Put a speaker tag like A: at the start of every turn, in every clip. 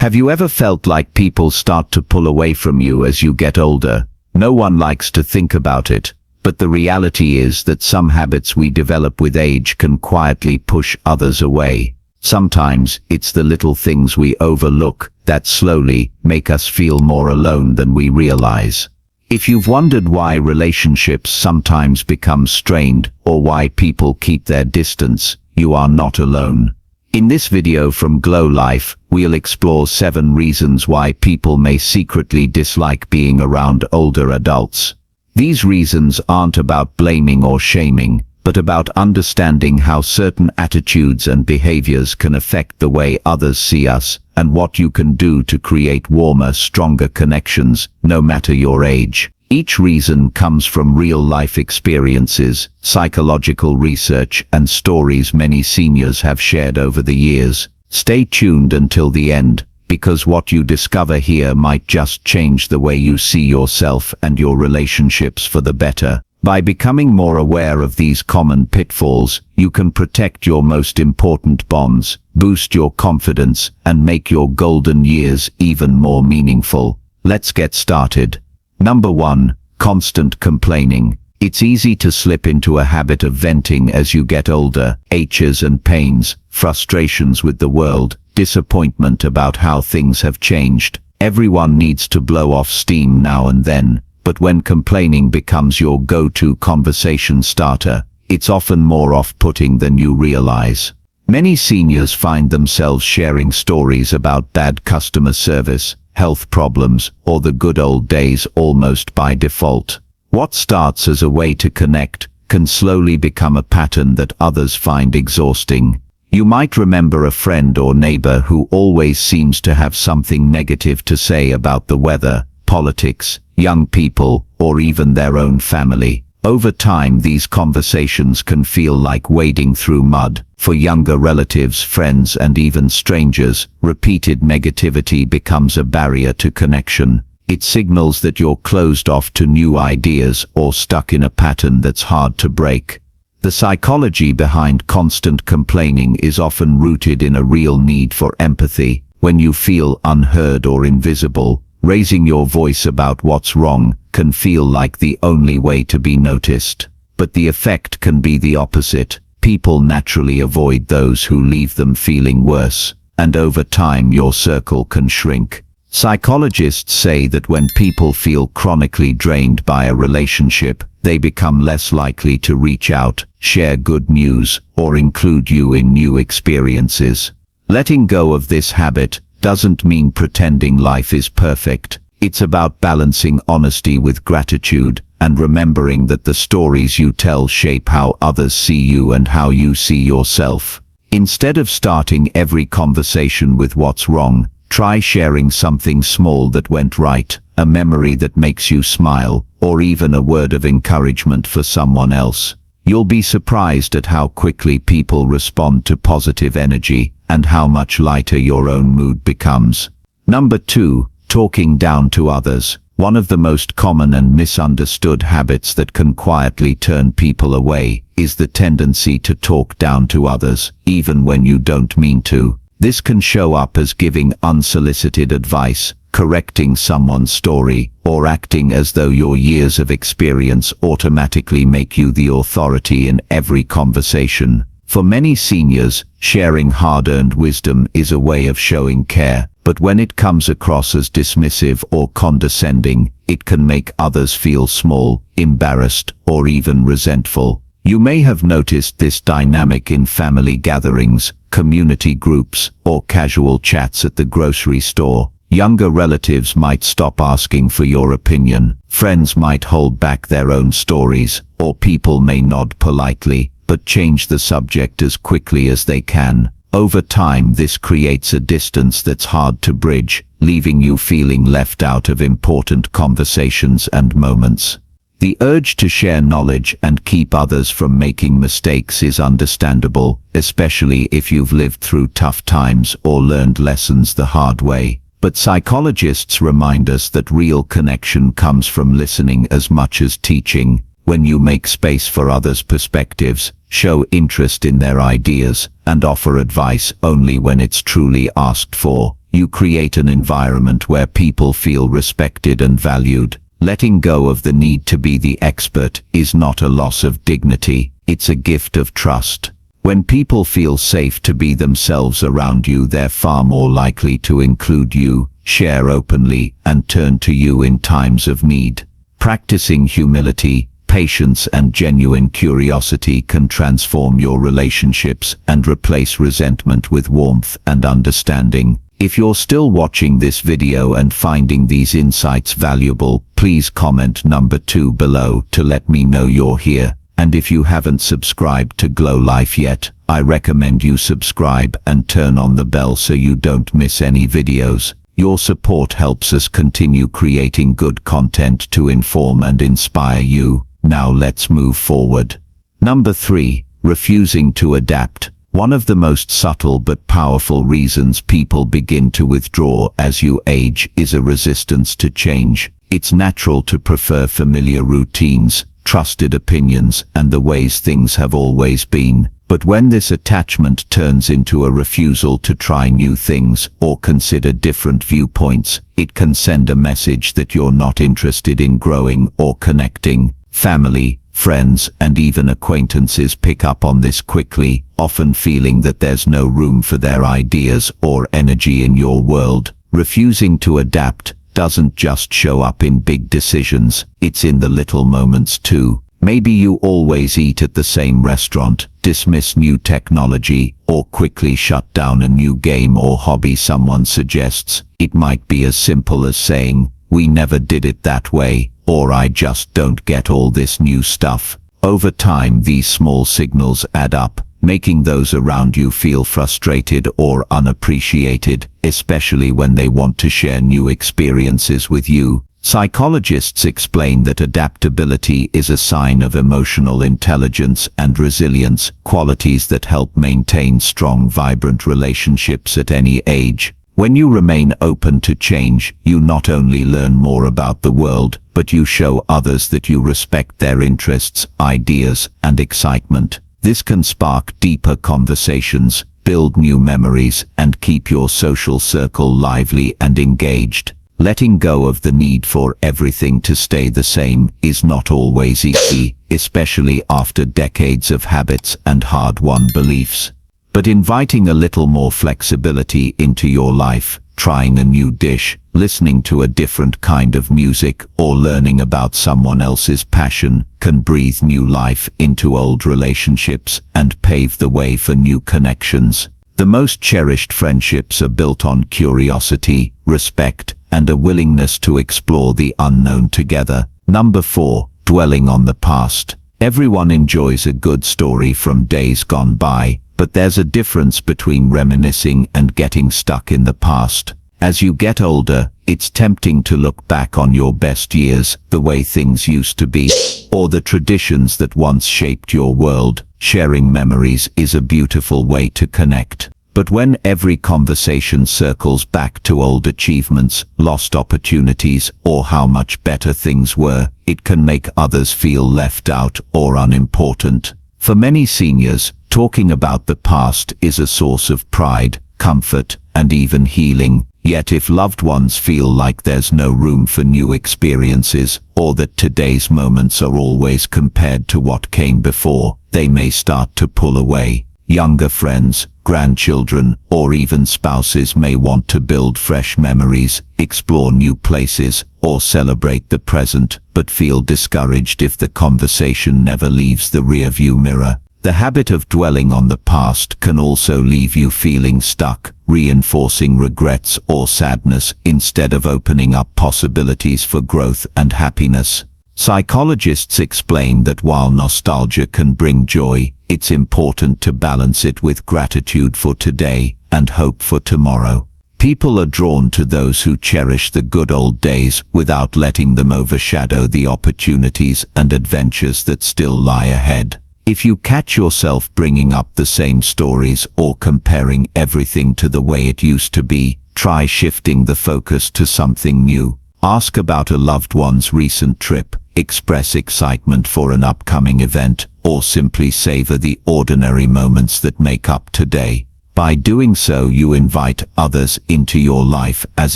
A: Have you ever felt like people start to pull away from you as you get older? No one likes to think about it, but the reality is that some habits we develop with age can quietly push others away. Sometimes it's the little things we overlook that slowly make us feel more alone than we realize. If you've wondered why relationships sometimes become strained or why people keep their distance, you are not alone. In this video from Glow Life, we'll explore 7 reasons why people may secretly dislike being around older adults. These reasons aren't about blaming or shaming, but about understanding how certain attitudes and behaviors can affect the way others see us, and what you can do to create warmer, stronger connections, no matter your age. Each reason comes from real-life experiences, psychological research, and stories many seniors have shared over the years. Stay tuned until the end, because what you discover here might just change the way you see yourself and your relationships for the better. By becoming more aware of these common pitfalls, you can protect your most important bonds, boost your confidence, and make your golden years even more meaningful. Let's get started. Number 1. Constant complaining. It's easy to slip into a habit of venting as you get older. Aches and pains, frustrations with the world, disappointment about how things have changed. Everyone needs to blow off steam now and then, but when complaining becomes your go-to conversation starter, it's often more off-putting than you realize. Many seniors find themselves sharing stories about bad customer service, health problems, or the good old days almost by default. What starts as a way to connect can slowly become a pattern that others find exhausting. You might remember a friend or neighbor who always seems to have something negative to say about the weather, politics, young people, or even their own family. Over time, these conversations can feel like wading through mud. For younger relatives, friends, and even strangers, repeated negativity becomes a barrier to connection. It signals that you're closed off to new ideas or stuck in a pattern that's hard to break. The psychology behind constant complaining is often rooted in a real need for empathy. When you feel unheard or invisible, raising your voice about what's wrong can feel like the only way to be noticed. But the effect can be the opposite. People naturally avoid those who leave them feeling worse, and over time your circle can shrink. Psychologists say that when people feel chronically drained by a relationship, they become less likely to reach out, share good news, or include you in new experiences. Letting go of this habit doesn't mean pretending life is perfect. It's about balancing honesty with gratitude and remembering that the stories you tell shape how others see you and how you see yourself. Instead of starting every conversation with what's wrong, try sharing something small that went right, a memory that makes you smile, or even a word of encouragement for someone else. You'll be surprised at how quickly people respond to positive energy and how much lighter your own mood becomes. Number 2. Talking down to others. One of the most common and misunderstood habits that can quietly turn people away is the tendency to talk down to others, even when you don't mean to. This can show up as giving unsolicited advice, correcting someone's story, or acting as though your years of experience automatically make you the authority in every conversation. For many seniors, sharing hard-earned wisdom is a way of showing care, but when it comes across as dismissive or condescending, it can make others feel small, embarrassed, or even resentful. You may have noticed this dynamic in family gatherings, community groups, or casual chats at the grocery store. Younger relatives might stop asking for your opinion, friends might hold back their own stories, or people may nod politely, but change the subject as quickly as they can. Over time, this creates a distance that's hard to bridge, leaving you feeling left out of important conversations and moments. The urge to share knowledge and keep others from making mistakes is understandable, especially if you've lived through tough times or learned lessons the hard way. But psychologists remind us that real connection comes from listening as much as teaching. When you make space for others' perspectives, show interest in their ideas, and offer advice only when it's truly asked for, You create an environment where people feel respected and valued. Letting go of the need to be the expert is not a loss of dignity, it's a gift of trust. When people feel safe to be themselves around you, they're far more likely to include you, share openly, and turn to you in times of need. Practicing humility, patience, and genuine curiosity can transform your relationships and replace resentment with warmth and understanding. If you're still watching this video and finding these insights valuable, please comment number 2 below to let me know you're here. And if you haven't subscribed to Glow Life yet, I recommend you subscribe and turn on the bell so you don't miss any videos. Your support helps us continue creating good content to inform and inspire you. Now let's move forward. Number 3, refusing to adapt. One of the most subtle but powerful reasons people begin to withdraw as you age is a resistance to change. It's natural to prefer familiar routines, trusted opinions, and the ways things have always been. But when this attachment turns into a refusal to try new things or consider different viewpoints, it can send a message that you're not interested in growing or connecting. Family, friends, and even acquaintances pick up on this quickly, often feeling that there's no room for their ideas or energy in your world. Refusing to adapt doesn't just show up in big decisions, it's in the little moments too. Maybe you always eat at the same restaurant, dismiss new technology, or quickly shut down a new game or hobby someone suggests. It might be as simple as saying, "We never did it that way," or "I just don't get all this new stuff." Over time, these small signals add up, making those around you feel frustrated or unappreciated, especially when they want to share new experiences with you. Psychologists explain that adaptability is a sign of emotional intelligence and resilience, qualities that help maintain strong, vibrant relationships at any age. When you remain open to change, you not only learn more about the world, but you show others that you respect their interests, ideas, and excitement. This can spark deeper conversations, build new memories, and keep your social circle lively and engaged. Letting go of the need for everything to stay the same is not always easy, especially after decades of habits and hard-won beliefs. But inviting a little more flexibility into your life, trying a new dish, listening to a different kind of music, or learning about someone else's passion can breathe new life into old relationships and pave the way for new connections. The most cherished friendships are built on curiosity, respect, and a willingness to explore the unknown together. Number 4, dwelling on the past. Everyone enjoys a good story from days gone by, but there's a difference between reminiscing and getting stuck in the past. As you get older, it's tempting to look back on your best years, the way things used to be, or the traditions that once shaped your world. Sharing memories is a beautiful way to connect. But when every conversation circles back to old achievements, lost opportunities, or how much better things were, it can make others feel left out or unimportant. For many seniors, talking about the past is a source of pride, comfort, and even healing. Yet if loved ones feel like there's no room for new experiences, or that today's moments are always compared to what came before, they may start to pull away. Younger friends, grandchildren, or even spouses may want to build fresh memories, explore new places, or celebrate the present, but feel discouraged if the conversation never leaves the rearview mirror. The habit of dwelling on the past can also leave you feeling stuck, reinforcing regrets or sadness instead of opening up possibilities for growth and happiness. Psychologists explain that while nostalgia can bring joy, it's important to balance it with gratitude for today and hope for tomorrow. People are drawn to those who cherish the good old days without letting them overshadow the opportunities and adventures that still lie ahead. If you catch yourself bringing up the same stories or comparing everything to the way it used to be, try shifting the focus to something new. Ask about a loved one's recent trip, express excitement for an upcoming event, or simply savor the ordinary moments that make up today. By doing so, you invite others into your life as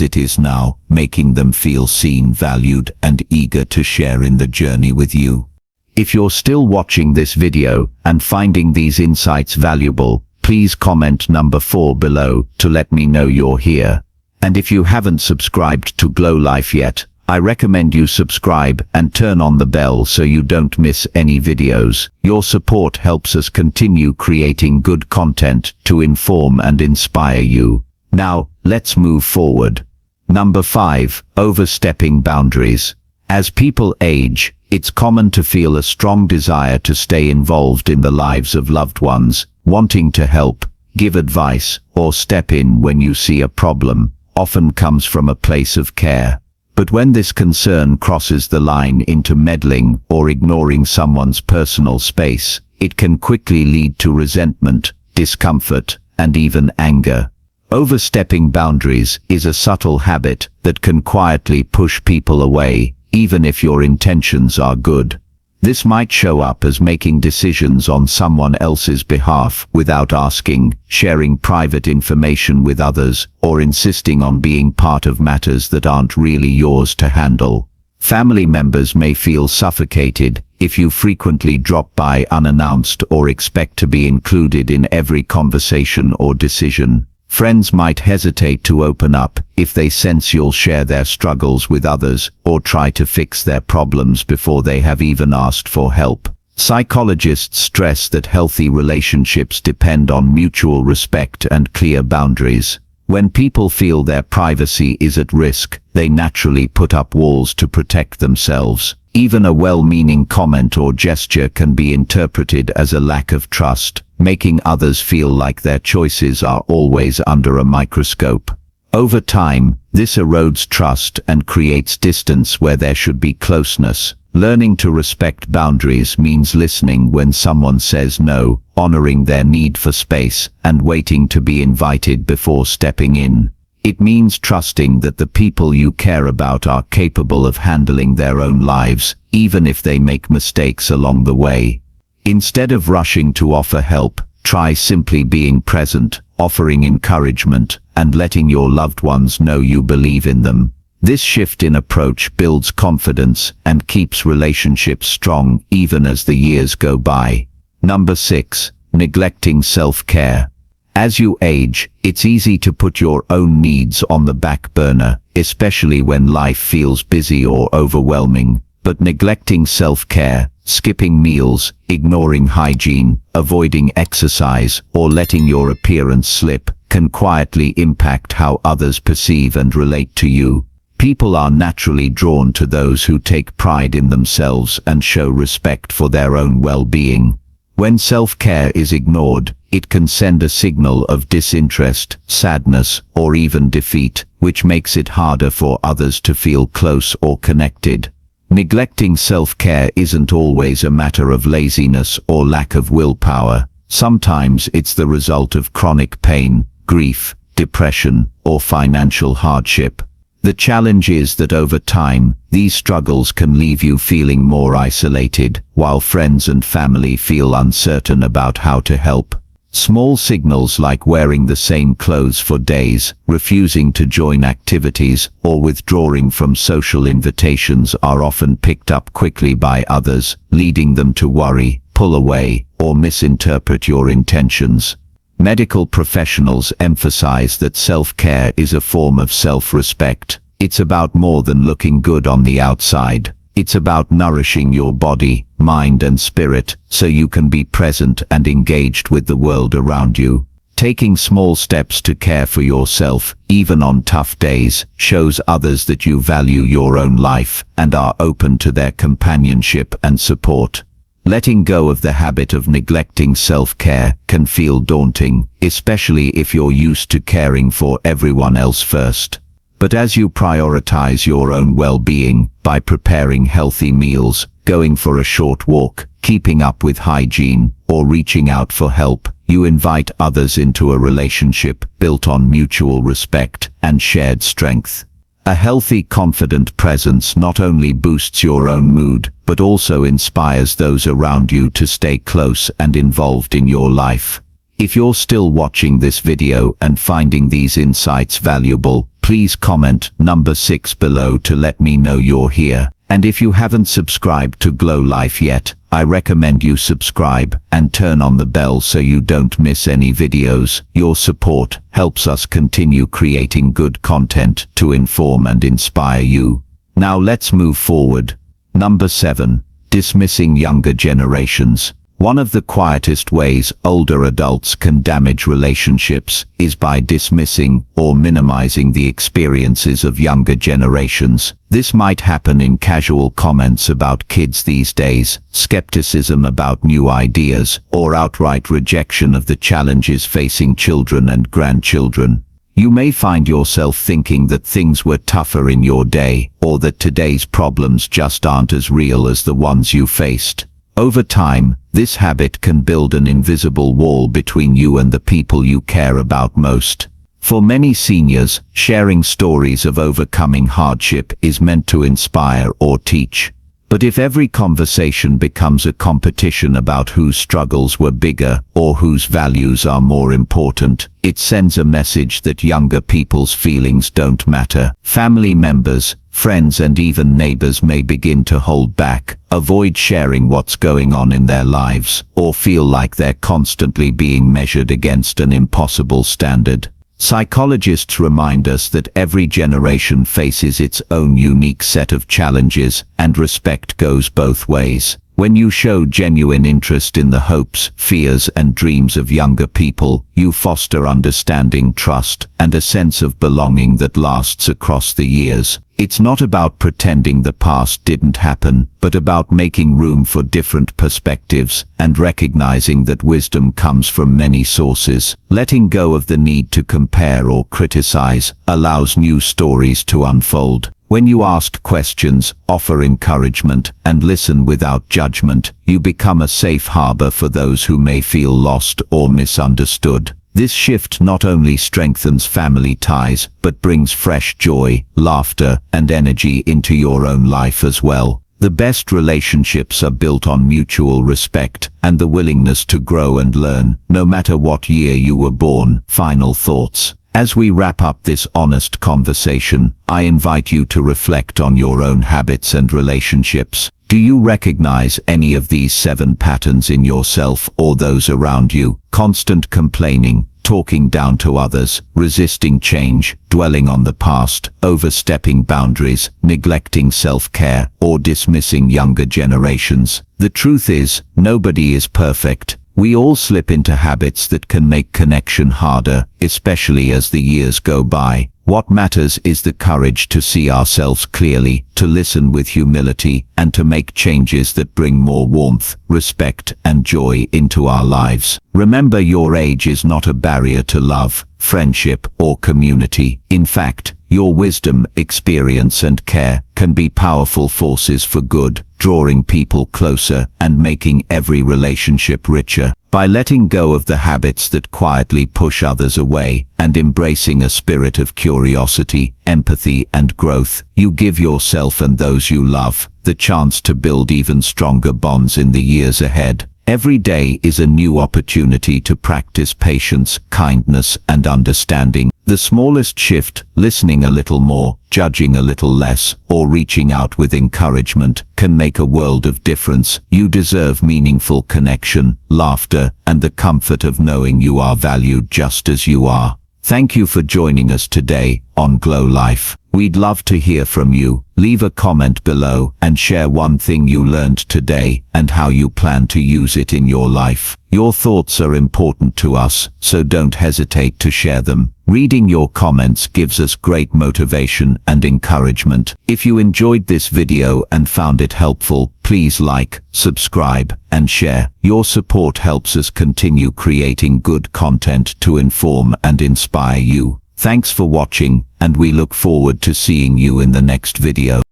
A: it is now, making them feel seen, valued, and eager to share in the journey with you. If you're still watching this video and finding these insights valuable, please comment number 4 below to let me know you're here. And if you haven't subscribed to Glow Life yet, I recommend you subscribe and turn on the bell so you don't miss any videos. Your support helps us continue creating good content to inform and inspire you. Now, let's move forward. Number 5, overstepping boundaries. As people age, it's common to feel a strong desire to stay involved in the lives of loved ones, wanting to help, give advice, or step in when you see a problem, often comes from a place of care. But when this concern crosses the line into meddling or ignoring someone's personal space, it can quickly lead to resentment, discomfort, and even anger. Overstepping boundaries is a subtle habit that can quietly push people away, even if your intentions are good. This might show up as making decisions on someone else's behalf without asking, sharing private information with others, or insisting on being part of matters that aren't really yours to handle. Family members may feel suffocated if you frequently drop by unannounced or expect to be included in every conversation or decision. Friends might hesitate to open up if they sense you'll share their struggles with others or try to fix their problems before they have even asked for help. Psychologists stress that healthy relationships depend on mutual respect and clear boundaries. When people feel their privacy is at risk, they naturally put up walls to protect themselves. Even a well-meaning comment or gesture can be interpreted as a lack of trust, making others feel like their choices are always under a microscope. Over time, this erodes trust and creates distance where there should be closeness. Learning to respect boundaries means listening when someone says no, honoring their need for space, and waiting to be invited before stepping in. It means trusting that the people you care about are capable of handling their own lives, even if they make mistakes along the way. Instead of rushing to offer help, try simply being present, offering encouragement, and letting your loved ones know you believe in them. This shift in approach builds confidence and keeps relationships strong even as the years go by. Number 6, neglecting self-care. As you age, it's easy to put your own needs on the back burner, especially when life feels busy or overwhelming. But neglecting self-care, skipping meals, ignoring hygiene, avoiding exercise, or letting your appearance slip, can quietly impact how others perceive and relate to you. People are naturally drawn to those who take pride in themselves and show respect for their own well-being. When self-care is ignored, it can send a signal of disinterest, sadness, or even defeat, which makes it harder for others to feel close or connected. Neglecting self-care isn't always a matter of laziness or lack of willpower. Sometimes it's the result of chronic pain, grief, depression, or financial hardship. The challenge is that over time, these struggles can leave you feeling more isolated, while friends and family feel uncertain about how to help. Small signals like wearing the same clothes for days, refusing to join activities, or withdrawing from social invitations are often picked up quickly by others, leading them to worry, pull away, or misinterpret your intentions. Medical professionals emphasize that self-care is a form of self-respect. It's about more than looking good on the outside. It's about nourishing your body, mind and spirit, so you can be present and engaged with the world around you. Taking small steps to care for yourself, even on tough days, shows others that you value your own life and are open to their companionship and support. Letting go of the habit of neglecting self-care can feel daunting, especially if you're used to caring for everyone else first. But as you prioritize your own well-being by preparing healthy meals, going for a short walk, keeping up with hygiene, or reaching out for help, you invite others into a relationship built on mutual respect and shared strength. A healthy, confident presence not only boosts your own mood, but also inspires those around you to stay close and involved in your life. If you're still watching this video and finding these insights valuable, please comment number 6 below to let me know you're here. And if you haven't subscribed to Glow Life yet, I recommend you subscribe and turn on the bell so you don't miss any videos. Your support helps us continue creating good content to inform and inspire you. Now let's move forward. Number 7. Dismissing younger generations. One of the quietest ways older adults can damage relationships is by dismissing or minimizing the experiences of younger generations. This might happen in casual comments about kids these days, skepticism about new ideas, or outright rejection of the challenges facing children and grandchildren. You may find yourself thinking that things were tougher in your day, or that today's problems just aren't as real as the ones you faced. Over time, this habit can build an invisible wall between you and the people you care about most. For many seniors, sharing stories of overcoming hardship is meant to inspire or teach. But if every conversation becomes a competition about whose struggles were bigger or whose values are more important, it sends a message that younger people's feelings don't matter. Family members, friends and even neighbors may begin to hold back, avoid sharing what's going on in their lives, or feel like they're constantly being measured against an impossible standard. Psychologists remind us that every generation faces its own unique set of challenges, and respect goes both ways. When you show genuine interest in the hopes, fears and dreams of younger people, you foster understanding, trust, and a sense of belonging that lasts across the years. It's not about pretending the past didn't happen, but about making room for different perspectives and recognizing that wisdom comes from many sources. Letting go of the need to compare or criticize allows new stories to unfold. When you ask questions, offer encouragement, and listen without judgment, you become a safe harbor for those who may feel lost or misunderstood. This shift not only strengthens family ties, but brings fresh joy, laughter, and energy into your own life as well. The best relationships are built on mutual respect and the willingness to grow and learn, no matter what year you were born. Final thoughts. As we wrap up this honest conversation, I invite you to reflect on your own habits and relationships. Do you recognize any of these 7 patterns in yourself or those around you? Constant complaining, talking down to others, resisting change, dwelling on the past, overstepping boundaries, neglecting self-care, or dismissing younger generations. The truth is, nobody is perfect. We all slip into habits that can make connection harder, especially as the years go by. What matters is the courage to see ourselves clearly, to listen with humility, and to make changes that bring more warmth, respect, and joy into our lives. Remember, your age is not a barrier to love, friendship, or community. In fact, your wisdom, experience, and care can be powerful forces for good, drawing people closer and making every relationship richer. By letting go of the habits that quietly push others away and embracing a spirit of curiosity, empathy, and growth, you give yourself and those you love the chance to build even stronger bonds in the years ahead. Every day is a new opportunity to practice patience, kindness, and understanding. The smallest shift, listening a little more, judging a little less, or reaching out with encouragement, can make a world of difference. You deserve meaningful connection, laughter, and the comfort of knowing you are valued just as you are. Thank you for joining us today on Glow Life. We'd love to hear from you. Leave a comment below and share one thing you learned today and how you plan to use it in your life. Your thoughts are important to us, so don't hesitate to share them. Reading your comments gives us great motivation and encouragement. If you enjoyed this video and found it helpful, please like, subscribe, and share. Your support helps us continue creating good content to inform and inspire you. Thanks for watching, and we look forward to seeing you in the next video.